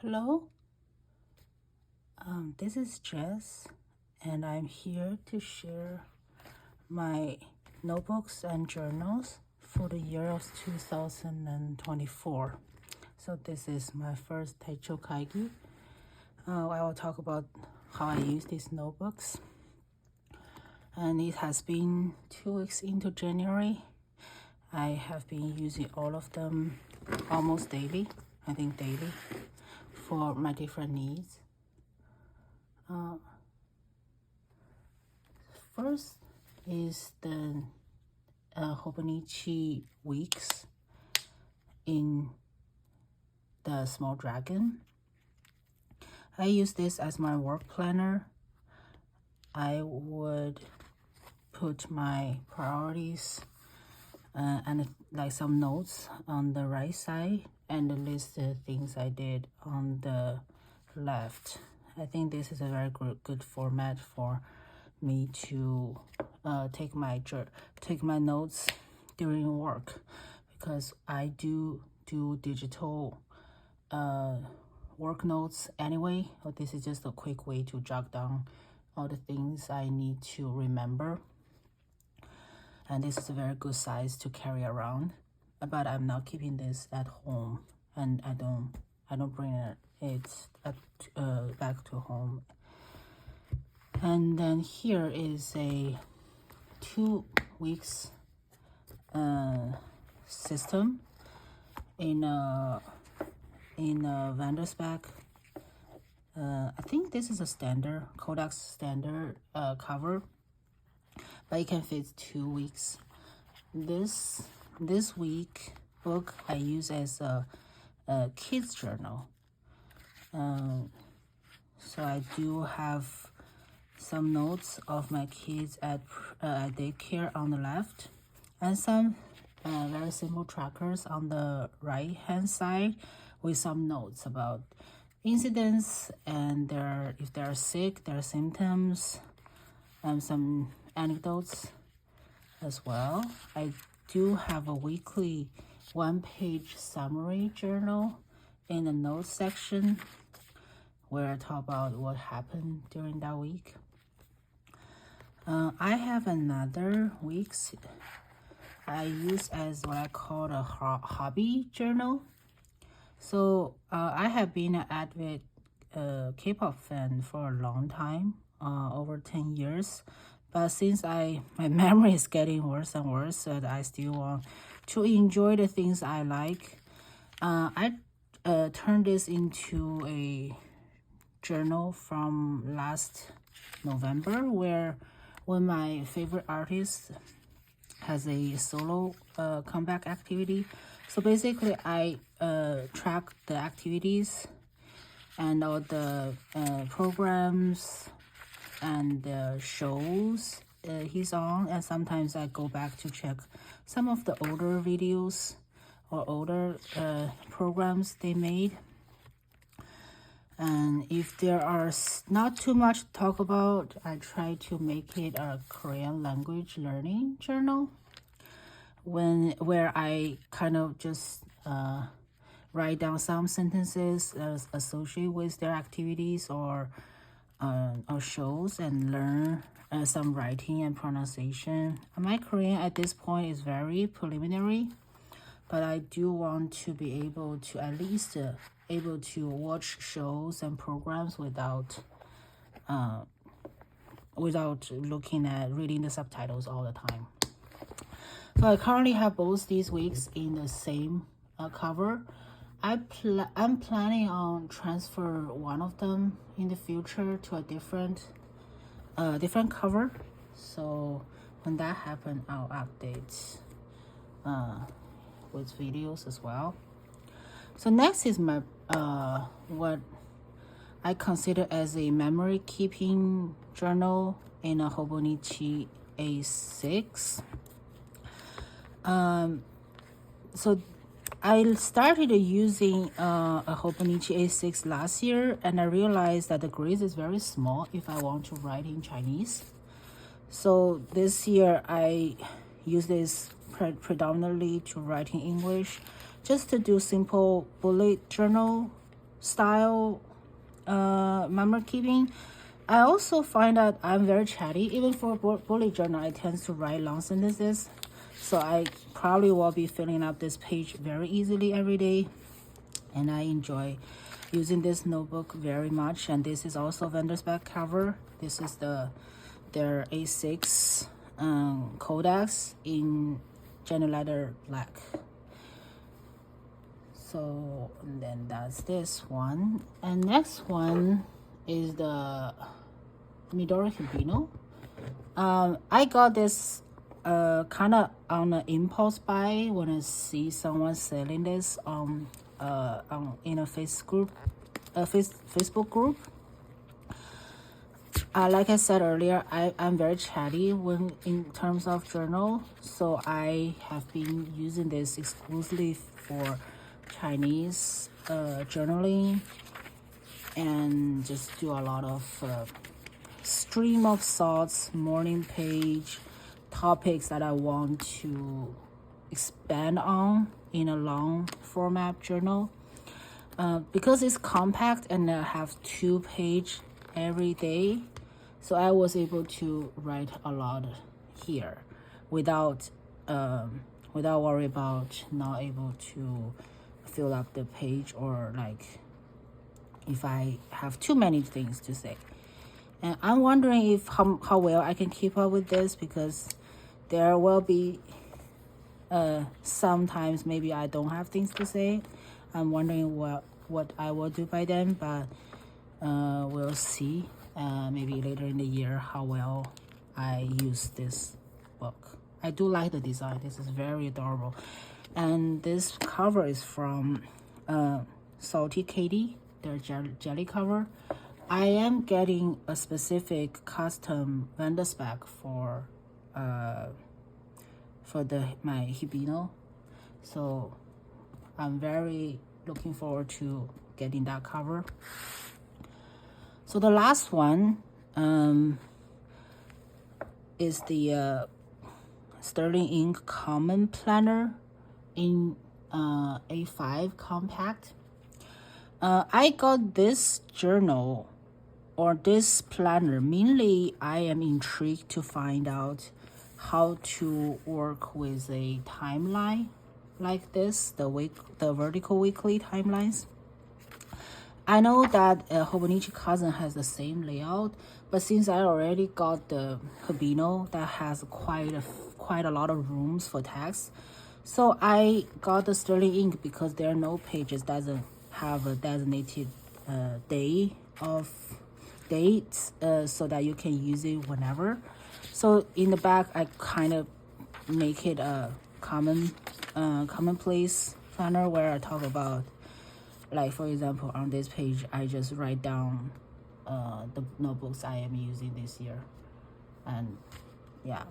Hello, this is Jess, and I'm here to share my notebooks and journals for the year of 2024. So this is my first Taicho Kaigi. I will talk about how I use these notebooks. And it has been 2 weeks into January. I have been using all of them almost daily, I think daily, for my different needs. First is the Hobonichi weeks in the Small Dragon. I use this as my work planner. I would put my priorities and like some notes on the right side and list the things I did on the left. I think this is a very good format for me to take my notes during work, because I do digital work notes anyway. So this is just a quick way to jot down all the things I need to remember, and this is a very good size to carry around. But I'm not keeping this at home, and I don't bring it back to home. And then here is a 2 weeks system in a Vandersback. I think this is a standard Kodak standard cover, but it can fit 2 weeks. This week book I use as a kids journal. So I do have some notes of my kids at daycare on the left, and some very simple trackers on the right hand side with some notes about incidents and if they're sick, their symptoms, and some anecdotes as well. I do have a weekly 1-page summary journal in the notes section where I talk about what happened during that week. I have another week's I use as what I call a hobby journal. So I have been an avid K-pop fan for a long time, over 10 years. But since my memory is getting worse and worse, so I still want to enjoy the things I like, I turned this into a journal from last November, when my favorite artist has a solo comeback activity. So basically I track the activities and all the programs and the shows he's on, and sometimes I go back to check some of the older videos or older programs they made. And if there are not too much to talk about, I try to make it a Korean language learning journal, where I kind of just write down some sentences associated with their activities or shows, and learn some writing and pronunciation. My Korean at this point is very preliminary, but I do want to be able to at least able to watch shows and programs without reading the subtitles all the time. So I currently have both these weeks in the same cover. I'm planning on transfer one of them in the future to a different cover. So when that happens, I'll update with videos as well. So next is my what I consider as a memory keeping journal in a Hobonichi A6. So I started using a Hobonichi A6 last year, and I realized that the grid is very small if I want to write in Chinese. So this year I use this predominantly to write in English, just to do simple bullet journal style memory keeping. I also find that I'm very chatty. Even for bullet journal, I tend to write long sentences. So I probably will be filling up this page very easily every day. And I enjoy using this notebook very much. And this is also vendor's back cover. This is their A6 codex in general leather black. So, and then that's this one. And next one is the Midori Hibino. I got this kind of on an impulse buy when I see someone selling this in a Facebook group. Like I said earlier, I'm very chatty when in terms of journal, so I have been using this exclusively for Chinese journaling, and just do a lot of stream of thoughts, morning page, topics that I want to expand on in a long format journal. Because it's compact and I have 2 pages every day, so I was able to write a lot here without worry about not able to fill up the page, or like if I have too many things to say. And I'm wondering if how well I can keep up with this, because there will be sometimes maybe I don't have things to say. I'm wondering what I will do by then, but we'll see. Maybe later in the year how well I use this book. I do like the design. This is very adorable. And this cover is from Salty Katie, their jelly cover. I am getting a specific custom vendor spec for my Hibino, so I'm very looking forward to getting that cover. So the last one is the Sterling Ink Common Planner in A5 compact. I got this journal or this planner mainly I am intrigued to find out how to work with a timeline like this, the vertical weekly timelines. I know that Hobonichi Cousin has the same layout, but since I already got the Hibino that has quite a lot of rooms for text, so I got the Sterling Ink because there are no pages, doesn't have a designated dates, so that you can use it whenever. So in the back, I kind of make it a commonplace planner where I talk about, like for example, on this page, I just write down the notebooks I am using this year, and yeah.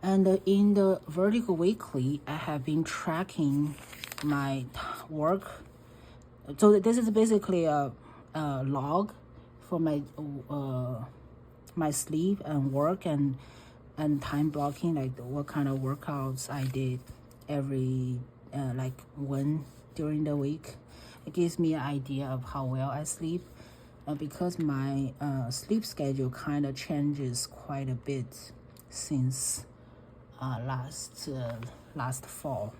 And in the vertical weekly, I have been tracking my work. So this is basically a log for my my sleep and work and time blocking, like what kind of workouts I did every like when during the week. It gives me an idea of how well I sleep, because my sleep schedule kind of changes quite a bit since last fall.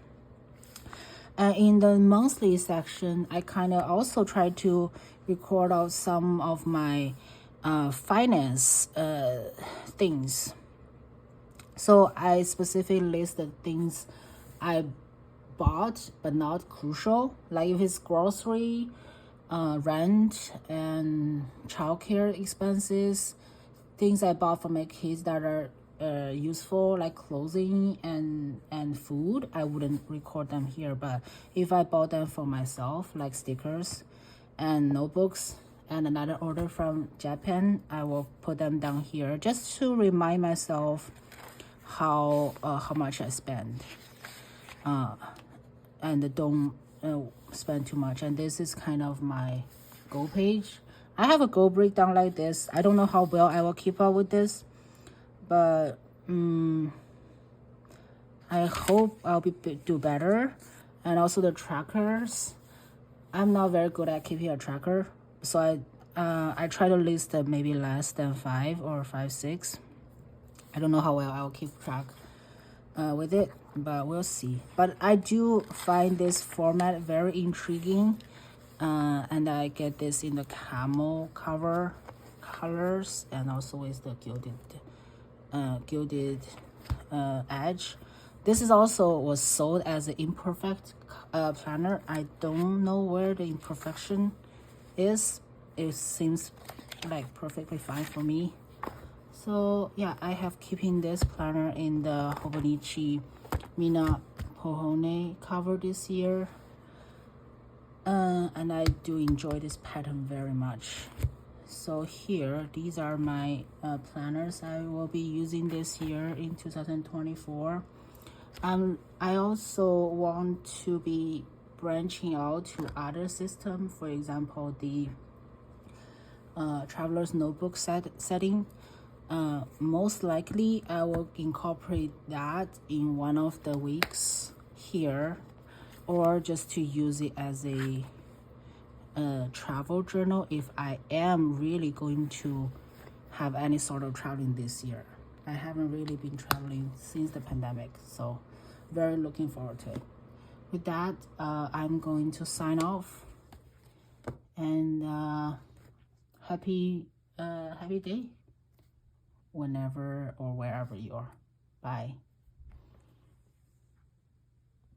In the monthly section, I kind of also try to record out some of my finance things. So I specifically list the things I bought but not crucial, like if it's grocery, rent, and childcare expenses, things I bought for my kids that are useful, like clothing and food. I wouldn't record them here, but if I bought them for myself, like stickers and notebooks and another order from Japan, I will put them down here just to remind myself how much I spend, and don't spend too much. And this is kind of my goal page. I have a goal breakdown like this. I don't know how well I will keep up with this, but I hope I'll do better. And also the trackers, I'm not very good at keeping a tracker, so I try to list maybe less than 5 or 5, 6. I don't know how well I'll keep track with it, but we'll see. But I do find this format very intriguing, and I get this in the camel cover colors and also with the gilded edge. This is also was sold as an imperfect planner. I don't know where the imperfection is. It seems like perfectly fine for me. So yeah, I have keeping this planner in the Hobonichi Mina Pohone cover this year. And I do enjoy this pattern very much. So here, these are my planners I will be using this year in 2024. I also want to be branching out to other systems. For example, the traveler's notebook setting. Most likely, I will incorporate that in one of the weeks here, or just to use it as a travel journal if I am really going to have any sort of traveling this year. I haven't really been traveling since the pandemic, so very looking forward to it. With that, I'm going to sign off, and happy day whenever or wherever you are. Bye.